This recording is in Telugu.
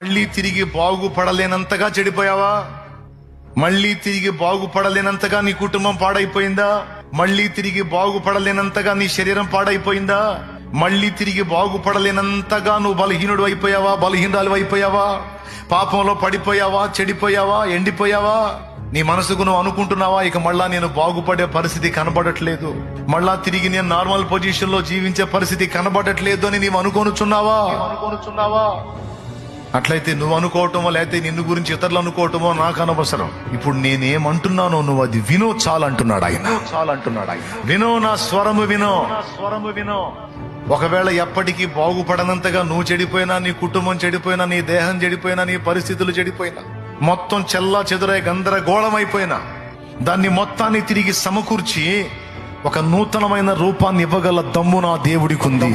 మళ్ళీ తిరిగి బాగుపడలేనంతగా చెడిపోయావా? మళ్ళీ తిరిగి బాగుపడలేనంతగా నీ కుటుంబం పాడైపోయిందా? మళ్ళీ తిరిగి బాగుపడలేనంతగా నీ శరీరం పాడైపోయిందా? మళ్ళీ తిరిగి బాగుపడలేనంతగా నువ్వు బలహీనుడు అయిపోయావా? బలహీనరాలు అయిపోయావా? పాపంలో పడిపోయావా? చెడిపోయావా? ఎండిపోయావా? నీ మనసుకు నువ్వు అనుకుంటున్నావా, ఇక మళ్ళా నేను బాగుపడే పరిస్థితి కనబడట్లేదు, మళ్ళా తిరిగి నేను నార్మల్ పొజిషన్ లో జీవించే పరిస్థితి కనబడట్లేదు అని నీవు అనుకోనుచున్నావా? అట్లయితే నువ్వు అనుకోవటమో లేకపోతే నిన్ను గురించి ఇతరులు అనుకోవటమో నాకు అనవసరం. ఇప్పుడు నేనేమంటున్నానో నువ్వు అది వినో చాలంటున్నాడు ఆయన. వినో, నా స్వరము వినో. ఒకవేళ ఎప్పటికీ బాగుపడనంతగా నువ్వు చెడిపోయినా, నీ కుటుంబం చెడిపోయినా, నీ దేహం చెడిపోయినా, నీ పరిస్థితులు చెడిపోయినా, మొత్తం చెల్లా చెదురై గందరగోళం అయిపోయినా, దాన్ని మొత్తాన్ని తిరిగి సమకూర్చి ఒక నూతనమైన రూపాన్ని ఇవ్వగల దమ్ము నా దేవుడికి ఉంది.